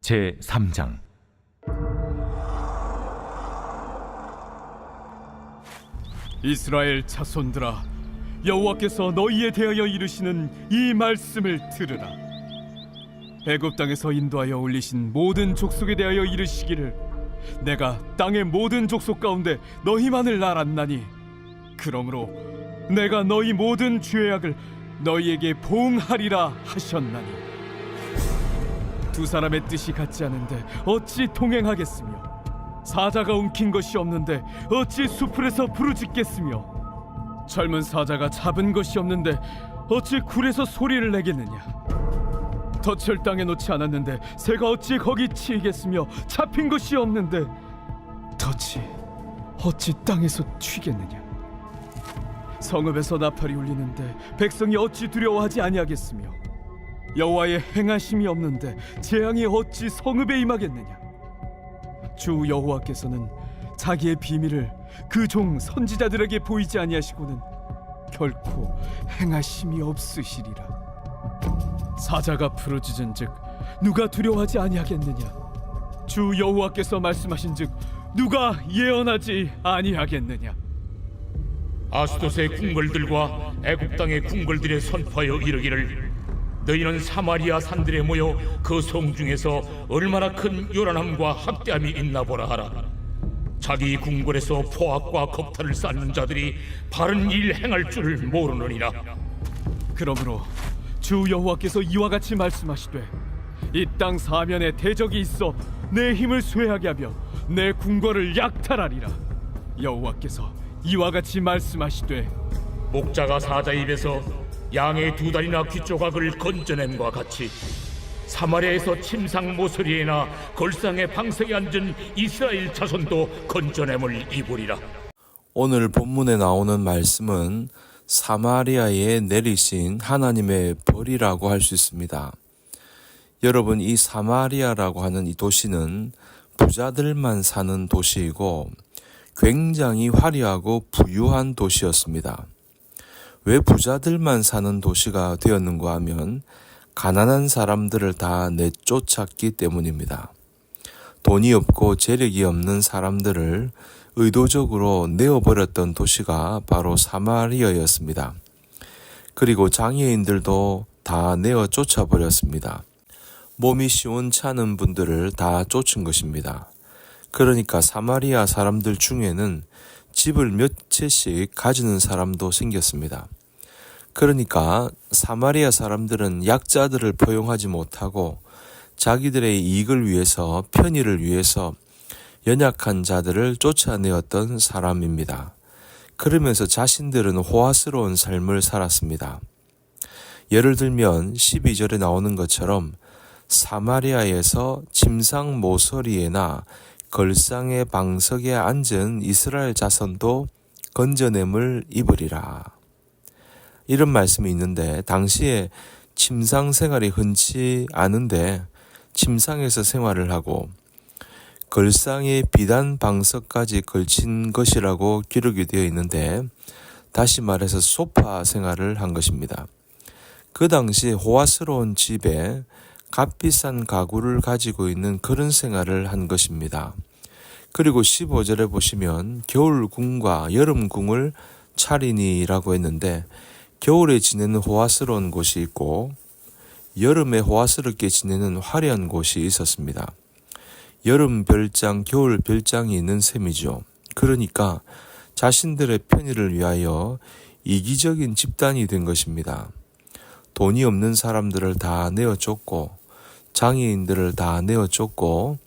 제3장. 이스라엘 자손들아, 여호와께서 너희에 대하여 이르시는 이 말씀을 들으라. 애굽 땅에서 인도하여 올리신 모든 족속에 대하여 이르시기를, 내가 땅의 모든 족속 가운데 너희만을 알았나니, 그러므로 내가 너희 모든 죄악을 너희에게 보응하리라 하셨나니, 두 사람의 뜻이 같지 않은데 어찌 동행하겠으며, 사자가 움킨 것이 없는데 어찌 수풀에서 부르짖겠으며, 젊은 사자가 잡은 것이 없는데 어찌 굴에서 소리를 내겠느냐. 덫을 땅에 놓지 않았는데 새가 어찌 거기 치이겠으며, 잡힌 것이 없는데 덫이 어찌 땅에서 튀겠느냐. 성읍에서 나팔이 울리는데 백성이 어찌 두려워하지 아니하겠으며, 여호와의 행하심이 없는데 재앙이 어찌 성읍에 임하겠느냐. 주 여호와께서는 자기의 비밀을 그 종 선지자들에게 보이지 아니하시고는 결코 행하심이 없으시리라. 사자가 부르짖은즉 누가 두려워하지 아니하겠느냐. 주 여호와께서 말씀하신즉 누가 예언하지 아니하겠느냐. 아스돗의 궁궐들과 애굽 땅의 궁궐들에 선포하여 이르기를, 너희는 사마리아 산들에 모여 그 성 중에서 얼마나 큰 요란함과 학대함이 있나 보라 하라. 자기 궁궐에서 포악과 겁탈을 쌓는 자들이 바른 일 행할 줄을 모르느니라. 그러므로 주 여호와께서 이와 같이 말씀하시되, 이 땅 사면에 대적이 있어 내 힘을 쇠하게 하며 내 궁궐을 약탈하리라. 여호와께서 이와 같이 말씀하시되, 목자가 사자 입에서 양의 두 다리나 귀 조각을 건져냄과 같이 사마리아에서 침상 모서리에나 걸상의 방석에 앉은 이스라엘 자손도 건져냄을 입으리라. 오늘 본문에 나오는 말씀은 사마리아에 내리신 하나님의 벌이라고 할 수 있습니다. 여러분, 이 사마리아라고 하는 이 도시는 부자들만 사는 도시이고 굉장히 화려하고 부유한 도시였습니다. 왜 부자들만 사는 도시가 되었는가 하면 가난한 사람들을 다 내쫓았기 때문입니다. 돈이 없고 재력이 없는 사람들을 의도적으로 내어버렸던 도시가 바로 사마리아였습니다. 그리고 장애인들도 다 내어 쫓아버렸습니다. 몸이 시원찮은 분들을 다 쫓은 것입니다. 그러니까 사마리아 사람들 중에는 집을 몇 채씩 가지는 사람도 생겼습니다. 그러니까 사마리아 사람들은 약자들을 포용하지 못하고 자기들의 이익을 위해서, 편의를 위해서 연약한 자들을 쫓아내었던 사람입니다. 그러면서 자신들은 호화스러운 삶을 살았습니다. 예를 들면 12절에 나오는 것처럼 사마리아에서 침상 모서리에나 걸상의 방석에 앉은 이스라엘 자손도 건져냄을 입으리라. 이런 말씀이 있는데, 당시에 침상 생활이 흔치 않은데 침상에서 생활을 하고 걸상에 비단 방석까지 걸친 것이라고 기록이 되어 있는데, 다시 말해서 소파 생활을 한 것입니다. 그 당시 호화스러운 집에 값비싼 가구를 가지고 있는 그런 생활을 한 것입니다. 그리고 15절에 보시면 겨울궁과 여름궁을 차리니라고 했는데, 겨울에 지내는 호화스러운 곳이 있고 여름에 호화스럽게 지내는 화려한 곳이 있었습니다. 여름 별장, 겨울 별장이 있는 셈이죠. 그러니까 자신들의 편의를 위하여 이기적인 집단이 된 것입니다. 돈이 없는 사람들을 다 내어쫓고 장애인들을 다 내어쫓고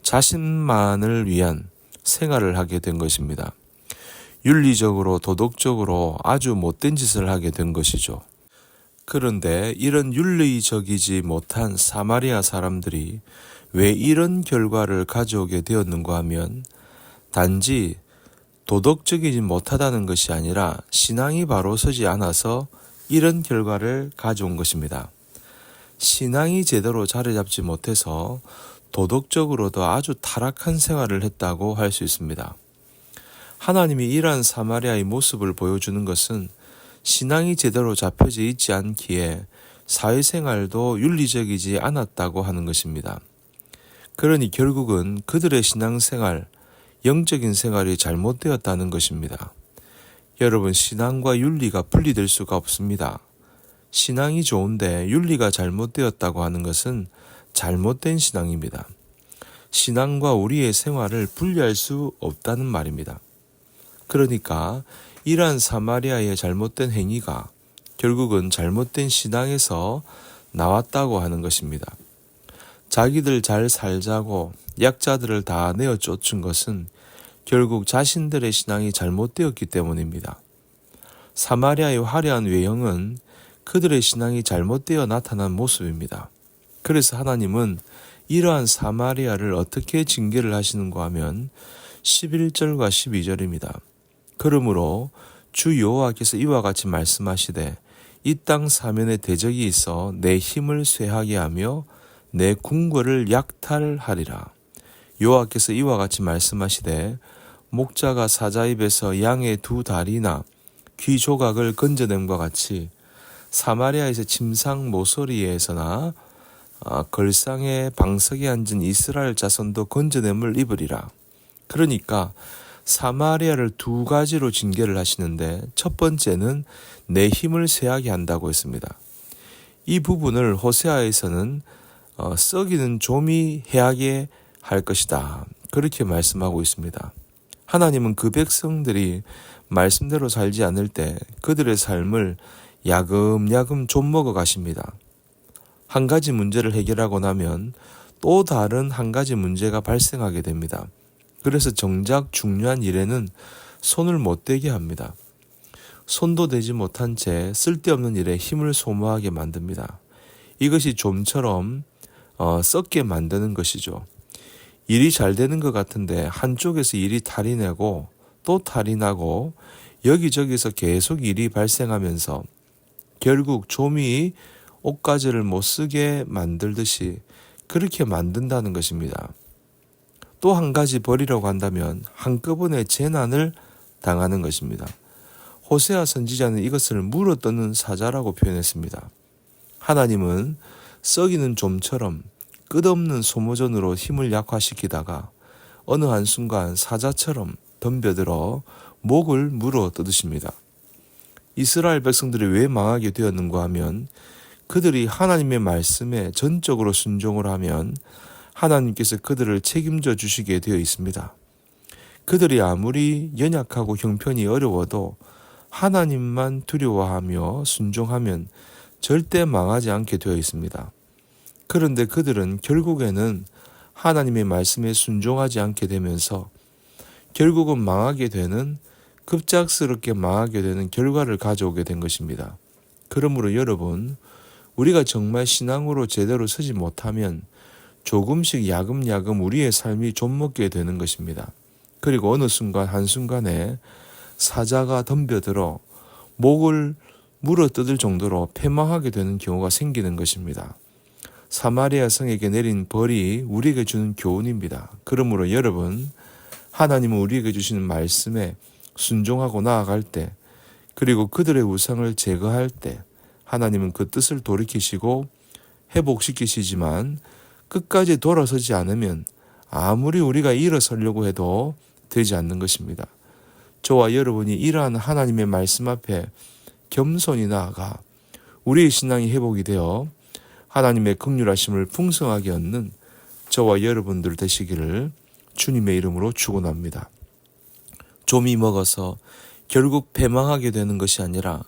자신만을 위한 생활을 하게 된 것입니다. 윤리적으로, 도덕적으로 아주 못된 짓을 하게 된 것이죠. 그런데 이런 윤리적이지 못한 사마리아 사람들이 왜 이런 결과를 가져오게 되었는가 하면, 단지 도덕적이지 못하다는 것이 아니라 신앙이 바로 서지 않아서 이런 결과를 가져온 것입니다. 신앙이 제대로 자리 잡지 못해서 도덕적으로도 아주 타락한 생활을 했다고 할 수 있습니다. 하나님이 이러한 사마리아의 모습을 보여주는 것은 신앙이 제대로 잡혀져 있지 않기에 사회생활도 윤리적이지 않았다고 하는 것입니다. 그러니 결국은 그들의 신앙생활, 영적인 생활이 잘못되었다는 것입니다. 여러분, 신앙과 윤리가 분리될 수가 없습니다. 신앙이 좋은데 윤리가 잘못되었다고 하는 것은 잘못된 신앙입니다. 신앙과 우리의 생활을 분리할 수 없다는 말입니다. 그러니까 이러한 사마리아의 잘못된 행위가 결국은 잘못된 신앙에서 나왔다고 하는 것입니다. 자기들 잘 살자고 약자들을 다 내어 쫓은 것은 결국 자신들의 신앙이 잘못되었기 때문입니다. 사마리아의 화려한 외형은 그들의 신앙이 잘못되어 나타난 모습입니다. 그래서 하나님은 이러한 사마리아를 어떻게 징계를 하시는가 하면 11절과 12절입니다. 그러므로 주 여호와께서 이와 같이 말씀하시되 이 땅 사면에 대적이 있어 내 힘을 쇠하게 하며 내 궁궐을 약탈하리라. 여호와께서 이와 같이 말씀하시되 목자가 사자 입에서 양의 두 다리나 귀 조각을 건져냄과 같이 사마리아에서 침상 모서리에서나 걸상의 방석에 앉은 이스라엘 자손도 건져냄을 입으리라. 그러니까 사마리아를 두 가지로 징계를 하시는데 첫 번째는 내 힘을 쇠하게 한다고 했습니다. 이 부분을 호세아에서는 썩이는 좀이 해하게 할 것이다. 그렇게 말씀하고 있습니다. 하나님은 그 백성들이 말씀대로 살지 않을 때 그들의 삶을 야금야금 좀 먹어 가십니다. 한 가지 문제를 해결하고 나면 또 다른 한 가지 문제가 발생하게 됩니다. 그래서 정작 중요한 일에는 손을 못 대게 합니다. 손도 대지 못한 채 쓸데없는 일에 힘을 소모하게 만듭니다. 이것이 좀처럼 썩게 만드는 것이죠. 일이 잘 되는 것 같은데 한쪽에서 일이 탈이 내고 또 탈이 나고 여기저기서 계속 일이 발생하면서 결국 좀이 옷가지를 못 쓰게 만들듯이 그렇게 만든다는 것입니다. 또 한 가지 버리려고 한다면 한꺼번에 재난을 당하는 것입니다. 호세아 선지자는 이것을 물어뜯는 사자라고 표현했습니다. 하나님은 썩이는 좀처럼 끝없는 소모전으로 힘을 약화시키다가 어느 한순간 사자처럼 덤벼들어 목을 물어 뜯으십니다. 이스라엘 백성들이 왜 망하게 되었는가 하면 그들이 하나님의 말씀에 전적으로 순종을 하면 하나님께서 그들을 책임져 주시게 되어 있습니다. 그들이 아무리 연약하고 형편이 어려워도 하나님만 두려워하며 순종하면 절대 망하지 않게 되어 있습니다. 그런데 그들은 결국에는 하나님의 말씀에 순종하지 않게 되면서 결국은 망하게 되는, 급작스럽게 망하게 되는 결과를 가져오게 된 것입니다. 그러므로 여러분, 우리가 정말 신앙으로 제대로 서지 못하면 조금씩 야금야금 우리의 삶이 좀먹게 되는 것입니다. 그리고 어느 순간 한순간에 사자가 덤벼들어 목을 물어뜯을 정도로 패망하게 되는 경우가 생기는 것입니다. 사마리아 성에게 내린 벌이 우리에게 주는 교훈입니다. 그러므로 여러분, 하나님은 우리에게 주시는 말씀에 순종하고 나아갈 때, 그리고 그들의 우상을 제거할 때 하나님은 그 뜻을 돌이키시고 회복시키시지만 끝까지 돌아서지 않으면 아무리 우리가 일어서려고 해도 되지 않는 것입니다. 저와 여러분이 이러한 하나님의 말씀 앞에 겸손히 나아가 우리의 신앙이 회복이 되어 하나님의 긍휼하심을 풍성하게 얻는 저와 여러분들 되시기를 주님의 이름으로 축원합니다. 좀이 먹어서 결국 패망하게 되는 것이 아니라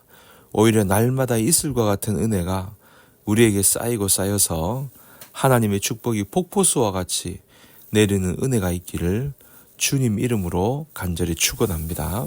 오히려 날마다 이슬과 같은 은혜가 우리에게 쌓이고 쌓여서 하나님의 축복이 폭포수와 같이 내리는 은혜가 있기를 주님 이름으로 간절히 축원합니다.